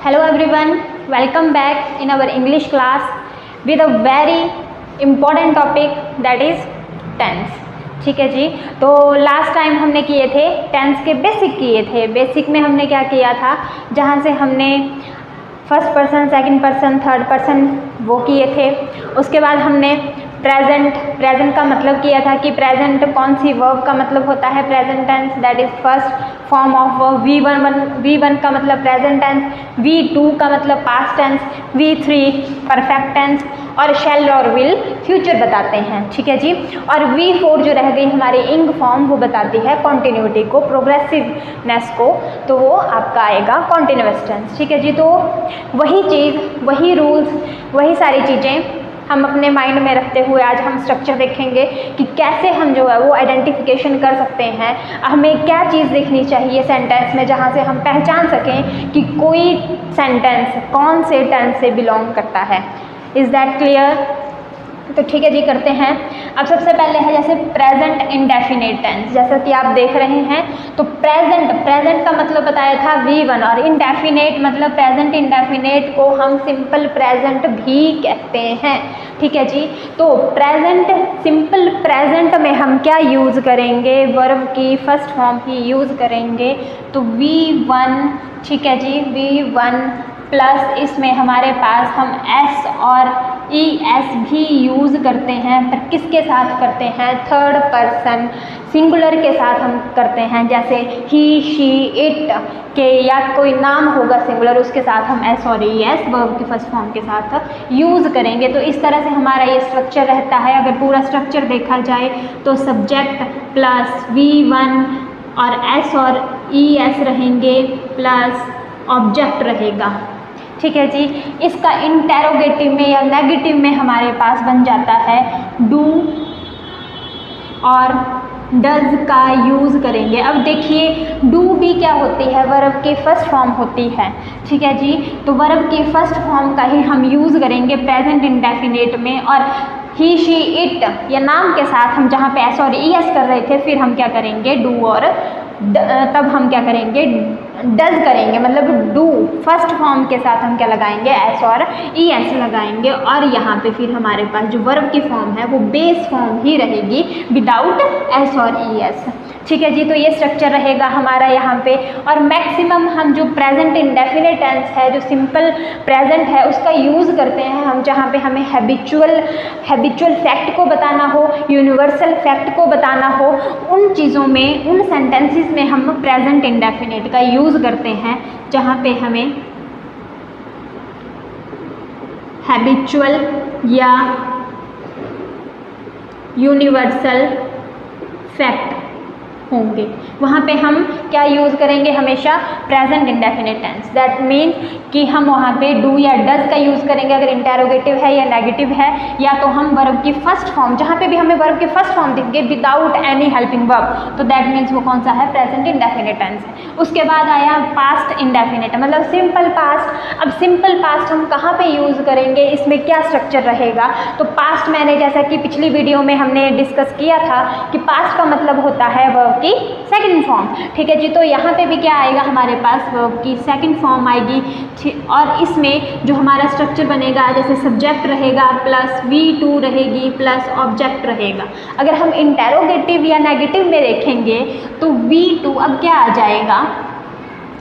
Hello everyone, welcome back in our English class with a very important topic that is tense। ठीक है जी। तो last time हमने किए थे टेंस के बेसिक किए थे। बेसिक में हमने क्या किया था, जहाँ से हमने first person, second person, third person वो किए थे। उसके बाद हमने प्रेजेंट का मतलब किया था कि प्रेजेंट कौन सी वर्ब का मतलब होता है present tense, that is first form of verb. V1 का मतलब प्रेजेंट टेंस, V2 का मतलब past tense, V3 perfect tense और शैल और विल फ्यूचर बताते हैं। ठीक है जी। और V4 जो रह गई हमारी इंग फॉर्म, वो बताती है कॉन्टिन्यूटी को, प्रोग्रेसिवनेस को, तो वो आपका आएगा कॉन्टिन्यूअस टेंस। ठीक है जी। तो वही चीज़, वही रूल्स, वही सारी चीज़ें हम अपने माइंड में रखते हुए आज हम स्ट्रक्चर देखेंगे कि कैसे हम जो है वो आइडेंटिफिकेशन कर सकते हैं, हमें क्या चीज़ देखनी चाहिए सेंटेंस में जहाँ से हम पहचान सकें कि कोई सेंटेंस कौन से टेंस से बिलोंग करता है। Is that clear? तो ठीक है जी, करते हैं। अब सबसे पहले है जैसे प्रेजेंट इंडेफिनेट टेंस, जैसा कि आप देख रहे हैं। तो प्रेजेंट का मतलब बताया था V1, और इंडेफिनेट मतलब प्रेजेंट इंडेफिनेट को हम सिंपल प्रेजेंट भी कहते हैं। ठीक है जी। तो प्रेजेंट, सिंपल प्रेजेंट में हम क्या यूज़ करेंगे, वर्ब की फर्स्ट फॉर्म ही यूज़ करेंगे। तो V1, ठीक है जी, V1 प्लस इसमें हमारे पास हम S और ES भी यूज़ करते हैं, पर किसके साथ करते हैं, थर्ड पर्सन सिंगुलर के साथ हम करते हैं। जैसे ही, शी, इट के या कोई नाम होगा सिंगुलर, उसके साथ हम S और ES वर्ब की फर्स्ट फॉर्म के साथ यूज़ करेंगे। तो इस तरह से हमारा ये स्ट्रक्चर रहता है। अगर पूरा स्ट्रक्चर देखा जाए तो सब्जेक्ट प्लस V1 और S और ES रहेंगे प्लस ऑब्जेक्ट रहेगा। ठीक है जी। इसका इंटेरोगेटिव में या नेगेटिव में हमारे पास बन जाता है डू और डज का यूज़ करेंगे। अब देखिए, डू भी क्या होती है, वर्ब की फर्स्ट फॉर्म होती है। ठीक है जी। तो वर्ब की फर्स्ट फॉर्म का ही हम यूज़ करेंगे प्रेजेंट इंडेफिनेट में, और ही, शी, इट या नाम के साथ हम जहाँ पे S और ES कर रहे थे, फिर हम क्या करेंगे, डू और तब हम क्या करेंगे, डज करेंगे। मतलब डू फर्स्ट फॉर्म के साथ हम क्या लगाएंगे, S और ES लगाएंगे, और यहाँ पे फिर हमारे पास जो वर्ब की फॉर्म है वो बेस फॉर्म ही रहेगी विदाउट S और ES। ठीक है जी। तो ये स्ट्रक्चर रहेगा हमारा यहाँ पे। और मैक्सिमम हम जो प्रेजेंट इंडेफिनेट टेंस है, जो सिंपल प्रेजेंट है, उसका यूज़ करते हैं हम जहाँ पे हमें हैबिचुअल फैक्ट को बताना हो, यूनिवर्सल फैक्ट को बताना हो, उन चीज़ों में, उन सेंटेंसेस में हम प्रेजेंट इंडेफिनेट का यूज़ करते हैं जहाँ पे हमें हैबिचुअल या यूनिवर्सल फैक्ट होंगे। वहाँ पे हम क्या यूज़ करेंगे, हमेशा present indefinite tense. That mean कि हम वहाँ पे डू या डज का यूज़ करेंगे अगर इंटेरोगेटिव है या नेगेटिव है, या तो हम वर्ब की फर्स्ट फॉर्म, जहाँ पे भी हमें वर्ब की फर्स्ट फॉर्म दिखेंगे विदाउट एनी हेल्पिंग वर्ब, तो दैट मीन्स वो कौन सा है, प्रेजेंट इंडेफिनेट टेंस है। उसके बाद आया पास्ट इंडेफिनेट, मतलब सिंपल पास्ट। अब सिंपल पास्ट हम कहाँ पे यूज़ करेंगे, इसमें क्या स्ट्रक्चर रहेगा। तो पास्ट मैंने, जैसा कि पिछली वीडियो में हमने डिस्कस किया था कि पास्ट का मतलब होता है वर्ब की सेकंड फॉर्म। ठीक है जी। तो यहाँ पे भी क्या आएगा, हमारे पास वर्ब की सेकंड फॉर्म आएगी, और इसमें जो हमारा स्ट्रक्चर बनेगा, जैसे सब्जेक्ट रहेगा प्लस V2 रहेगी प्लस ऑब्जेक्ट रहेगा। अगर हम इंटेरोगेटिव या नेगेटिव में देखेंगे तो V2 अब क्या आ जाएगा,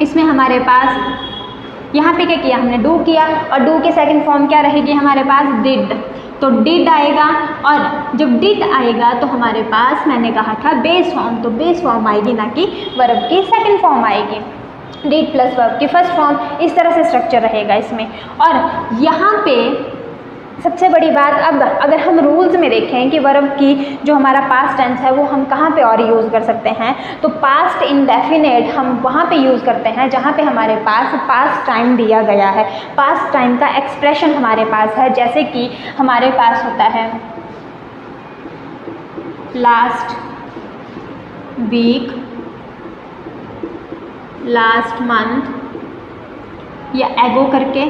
इसमें हमारे पास यहाँ पे क्या किया हमने, डू किया, और डू की सेकंड फॉर्म क्या रहेगी हमारे पास, डिड। तो डिड आएगा, और जब डिड आएगा तो हमारे पास, मैंने कहा था बेस फॉर्म, तो बेस फॉर्म आएगी, ना कि वर्ब की सेकंड फॉर्म आएगी। डिड प्लस वर्ब की फर्स्ट फॉर्म, इस तरह से स्ट्रक्चर रहेगा इसमें। और यहाँ पे सबसे बड़ी बात, अब अगर हम रूल्स में देखें कि वर्ब की जो हमारा पास्ट टेंस है वो हम कहाँ पे और यूज़ कर सकते हैं, तो पास्ट इंडेफिनेट हम वहाँ पे यूज़ करते हैं जहाँ पे हमारे पास पास्ट टाइम दिया गया है, पास्ट टाइम का एक्सप्रेशन हमारे पास है। जैसे कि हमारे पास होता है लास्ट वीक, लास्ट मंथ या एगो करके,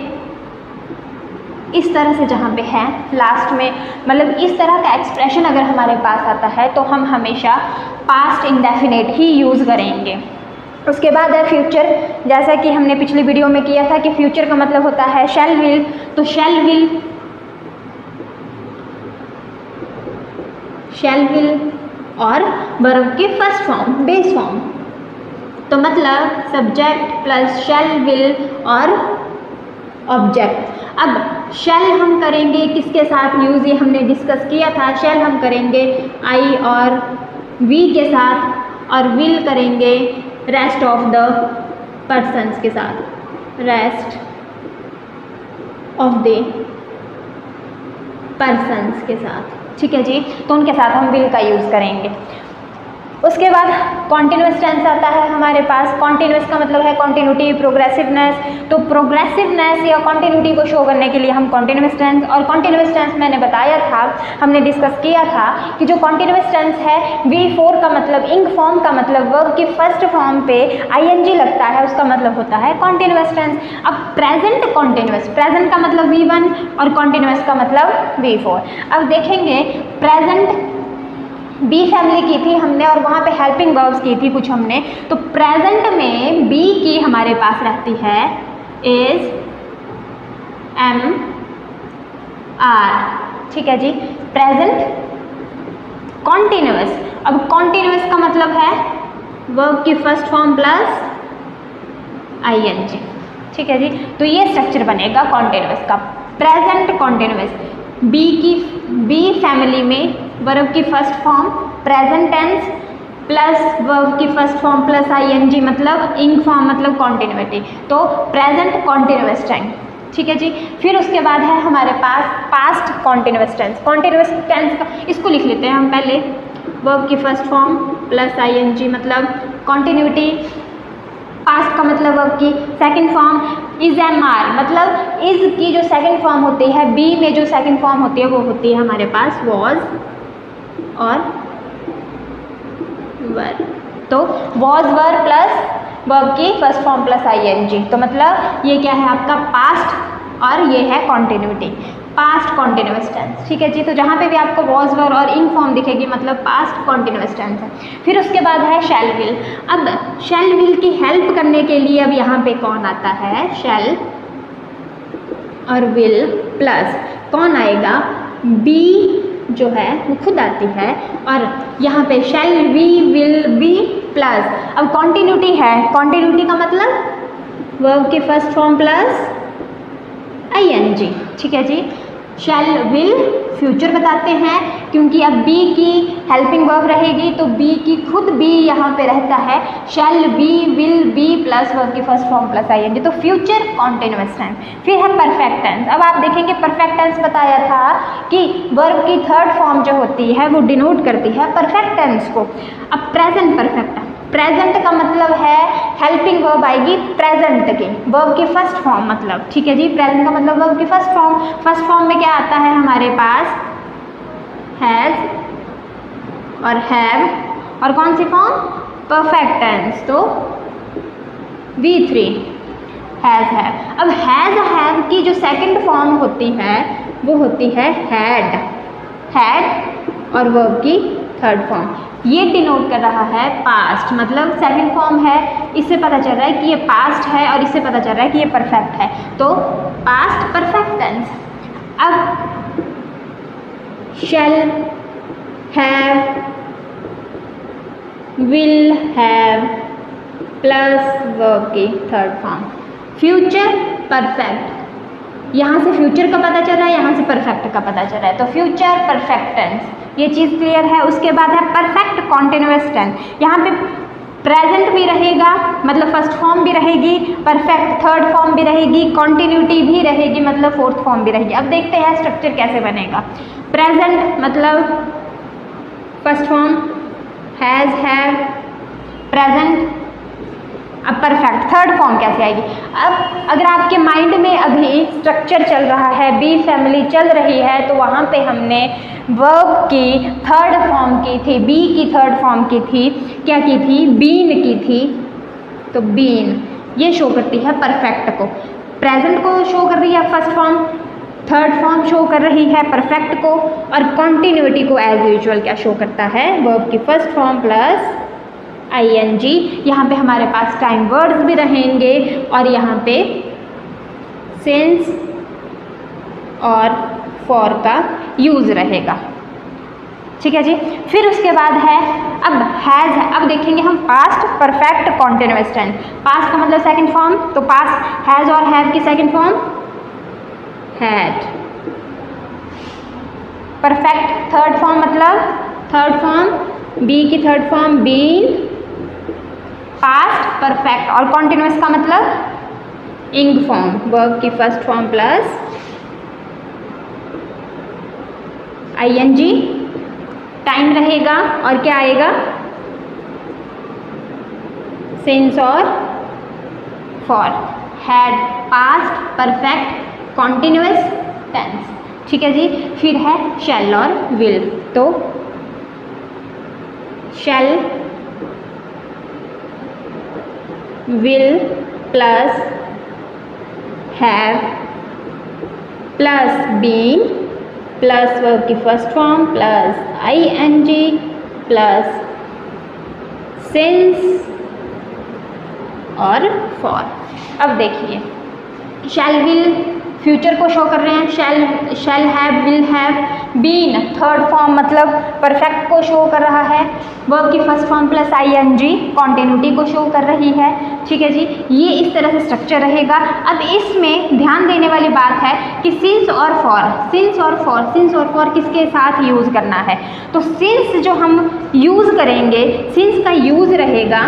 इस तरह से जहाँ पे है लास्ट में, मतलब इस तरह का एक्सप्रेशन अगर हमारे पास आता है तो हम हमेशा पास्ट इंडेफिनेट ही यूज़ करेंगे। उसके बाद है फ्यूचर, जैसा कि हमने पिछली वीडियो में किया था कि फ्यूचर का मतलब होता है शैल विल, तो शैल विल और वर्ब की फर्स्ट फॉर्म बेस फॉर्म, तो मतलब सब्जेक्ट प्लस शैल विल और ऑब्जेक्ट। अब शैल हम करेंगे किसके साथ यूज़, ये हमने डिस्कस किया था। शैल हम करेंगे आई और वी के साथ और विल करेंगे रेस्ट ऑफ द पर्सन्स के साथ, रेस्ट ऑफ द पर्सन्स के साथ, ठीक है जी। तो उनके साथ हम विल का यूज़ करेंगे। उसके बाद कॉन्टिन्यूस टेंस आता है हमारे पास। कॉन्टिन्यूस का मतलब है कॉन्टिन्यूटी, प्रोग्रेसिवनेस। तो प्रोग्रेसिवनेस या कॉन्टिन्यूटी को शो करने के लिए हम कॉन्टिन्यूस टेंस, और कॉन्टिन्यूस टेंस मैंने बताया था, हमने डिस्कस किया था कि जो कॉन्टिन्यूस टेंस है V4 का मतलब इंग फॉर्म का मतलब वर्ब की फर्स्ट फॉर्म पे ING लगता है, उसका मतलब होता है कॉन्टिन्यूस टेंस। अब प्रेजेंट कॉन्टिन्यूस, प्रेजेंट का मतलब V1 और कॉन्टिन्यूस का मतलब V4। अब देखेंगे प्रेजेंट बी फैमिली की थी हमने और वहाँ पे हेल्पिंग वर्ब्स की थी कुछ हमने। तो प्रेजेंट में बी की हमारे पास रहती है इज, एम, आर, ठीक है जी। प्रेजेंट कॉन्टिन्यूस, अब कॉन्टिन्यूस का मतलब है वर्ब की फर्स्ट फॉर्म प्लस ING, ठीक है जी। तो ये स्ट्रक्चर बनेगा कॉन्टिन्यूस का। प्रेजेंट कॉन्टिन्यूस, बी फैमिली में वर्ब की first form present tens plus verb की फर्स्ट फॉर्म प्लस ING मतलब इंग फॉर्म मतलब कॉन्टिन्यूटी, तो प्रेजेंट कॉन्टिन्यूस टेंस, ठीक है जी। फिर उसके बाद है हमारे पास past continuous tense. Continuous tense का इसको लिख लेते हैं हम पहले, वर्ब की फर्स्ट फॉर्म प्लस ING मतलब कॉन्टिन्यूटी। पास्ट का मतलब वर्ब की सेकंड फॉर्म इज, MR मतलब इज की जो सेकंड फॉर्म होती है, बी में जो सेकंड फॉर्म होती है वो होती है हमारे पास वॉज और वर। तो वॉज वर प्लस वर्ब की फर्स्ट फॉर्म प्लस ING, तो मतलब ये क्या है आपका पास्ट और ये है कॉन्टिन्यूटी, पास्ट कॉन्टिन्यूस टेंस, ठीक है जी। तो जहाँ पे भी आपको वॉज वर और इन फॉर्म दिखेगी मतलब पास्ट कॉन्टिन्यूस टेंस है। फिर उसके बाद है शैल विल। अब शैल विल की हेल्प करने के लिए अब यहाँ पे कौन आता है, शैल और विल प्लस कौन आएगा, बी जो है वो खुद आती है, और यहाँ पे shall we will be plus अब कॉन्टिन्यूटी है, कॉन्टिन्यूटी का मतलब वर्ब की फर्स्ट फॉर्म प्लस ING, ठीक है जी। शैल विल फ्यूचर बताते हैं क्योंकि अब बी की हेल्पिंग वर्ब रहेगी तो बी की खुद बी यहाँ पे रहता है, shall be will be plus verb की फर्स्ट फॉर्म प्लस ING, तो फ्यूचर कॉन्टिन्यूस टेंस। फिर है परफेक्ट टेंस। अब आप देखेंगे परफेक्ट टेंस बताया था कि वर्ब की थर्ड फॉर्म जो होती है वो डिनोट करती है परफेक्ट टेंस को। अब प्रेजेंट परफेक्ट, प्रेजेंट का मतलब है हेल्पिंग वर्ब आएगी प्रेजेंट की, वर्ब की फर्स्ट फॉर्म मतलब, ठीक है जी। प्रेजेंट का मतलब वर्ब की फर्स्ट फॉर्म, फर्स्ट फॉर्म में क्या आता है हमारे पास, हैज और हैव, और कौन सी फॉर्म, परफेक्ट टेंस, तो V3 हैज हैव। अब हैज हैव की जो सेकंड फॉर्म होती है वो होती है हैड, हैड और वर्ब की थर्ड फॉर्म, ये डिनोट कर रहा है पास्ट, मतलब सेकंड फॉर्म है, इससे पता चल रहा है कि ये पास्ट है और इससे पता चल रहा है कि ये परफेक्ट है, तो पास्ट परफेक्ट टेंस। अब shall have, will have plus verb की थर्ड फॉर्म, फ्यूचर परफेक्ट, यहाँ से फ्यूचर का पता चल रहा है, यहाँ से परफेक्ट का पता चल रहा है, तो फ्यूचर परफेक्ट टेंस, ये चीज़ क्लियर है। उसके बाद है परफेक्ट कॉन्टिन्यूस टेंस। यहाँ पे प्रेजेंट भी रहेगा मतलब फर्स्ट फॉर्म भी रहेगी, परफेक्ट थर्ड फॉर्म भी रहेगी, कॉन्टिन्यूटी भी रहेगी मतलब फोर्थ फॉर्म भी रहेगी। अब देखते हैं स्ट्रक्चर कैसे बनेगा। प्रेजेंट मतलब first form has have present, अब परफेक्ट थर्ड फॉर्म कैसे आएगी। अब अगर आपके माइंड में अभी स्ट्रक्चर चल रहा है, बी फैमिली चल रही है, तो वहाँ पे हमने वर्ब की थर्ड फॉर्म की थी, बी की थर्ड फॉर्म की थी, क्या की थी, बीन की थी, तो बीन ये शो करती है परफेक्ट को, प्रेजेंट को शो कर रही है first form, third form show कर रही है परफेक्ट को, और कॉन्टिन्यूटी को एज यूजुअल क्या शो करता है, वर्ब की फर्स्ट फॉर्म प्लस ing। यहाँ पे हमारे पास टाइम वर्ड्स भी रहेंगे और यहाँ पे सिंस और फॉर का यूज़ रहेगा। ठीक है जी। फिर उसके बाद है अब हैज़ है। अब देखेंगे हम past perfect continuous tense. Past का मतलब सेकंड फॉर्म, तो पास्ट हैज़ और हैव की second form had. Perfect third form मतलब थर्ड फॉर्म बी की third form been. Past perfect और कॉन्टिन्यूअस का मतलब इंग फॉर्म, वर्ब की first form plus ing। Time रहेगा और क्या आएगा, सिंस और for. Had past perfect continuous tense. ठीक है जी। फिर है शैल और विल, तो शैल will plus have plus been plus verb की first form plus ing plus since और फॉर। अब देखिए शैल विल फ्यूचर को शो कर रहे हैं, shall have will have. Been third form मतलब परफेक्ट को शो कर रहा है, वर्ब की first form plus ing continuity को शो कर रही है। ठीक है जी। ये इस तरह से स्ट्रक्चर रहेगा। अब इसमें ध्यान देने वाली बात है कि सिंस और फॉर, सिंस और फॉर, सिंस और फॉर किसके साथ यूज़ करना है। तो सिंस जो हम यूज़ करेंगे, सिंस का यूज़ रहेगा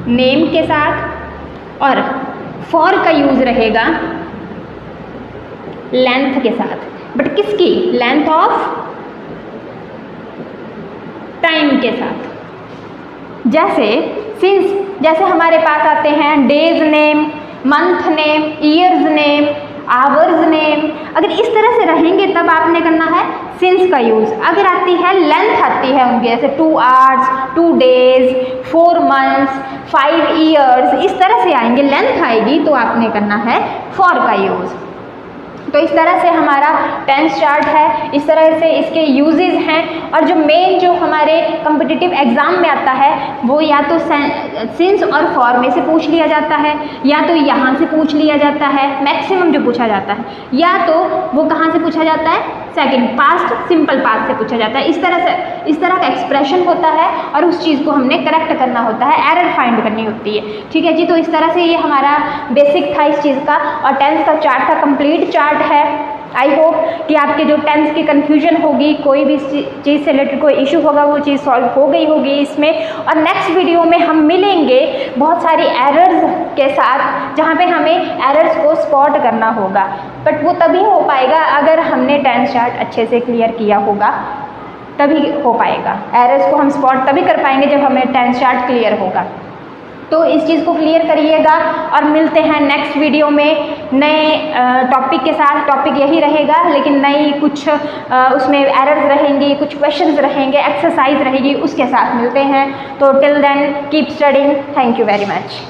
नेम के साथ और फॉर का यूज़ रहेगा लेंथ के साथ। बट किसकी, लेंथ ऑफ टाइम के साथ। जैसे सिंस, जैसे हमारे पास आते हैं days name, month name, years name, hours name. अगर इस तरह से रहेंगे तब आपने करना है सिंस का यूज़। अगर आती है लेंथ आती है उनकी, जैसे 2 आवर्स, 2 डेज, 4 मंथ्स, 5 ईयर्स, इस तरह से आएंगे, लेंथ आएगी तो आपने करना है फॉर का यूज़। तो इस तरह से हमारा टेंस चार्ट है, इस तरह से इसके यूजेस हैं। और जो मेन जो हमारे कॉम्पिटिटिव एग्जाम में आता है वो या तो सिंस और फॉर में से पूछ लिया जाता है, या तो यहाँ से पूछ लिया जाता है, मैक्सिमम जो पूछा जाता है, या तो वो कहाँ से पूछा जाता है, सेकंड पास्ट, सिंपल पास्ट से पूछा जाता है। इस तरह का एक्सप्रेशन होता है और उस चीज़ को हमने करेक्ट करना होता है, एरर फाइंड करनी होती है। ठीक है जी। तो इस तरह से ये हमारा बेसिक था इस चीज़ का, और टेंस का चार्ट का कंप्लीट चार्ट है। आई होप कि आपके जो टेंस की कन्फ्यूजन होगी, कोई भी चीज़ से रिलेटेड कोई इशू होगा, वो चीज़ सॉल्व हो गई होगी इसमें। और नेक्स्ट वीडियो में हम मिलेंगे बहुत सारी एरर्स के साथ, जहाँ पे हमें एरर्स को स्पॉट करना होगा। बट वो तभी हो पाएगा अगर हमने टेंस चार्ट अच्छे से क्लियर किया होगा, तभी हो पाएगा। एरर्स को हम स्पॉट तभी कर पाएंगे जब हमें टेंस चार्ट क्लियर होगा। तो इस चीज़ को क्लियर करिएगा और मिलते हैं नेक्स्ट वीडियो में नए टॉपिक के साथ। टॉपिक यही रहेगा लेकिन नई कुछ उसमें एरर्स रहेंगी, कुछ क्वेश्चंस रहेंगे, एक्सरसाइज रहेगी, उसके साथ मिलते हैं। तो till then keep studying. Thank you very much.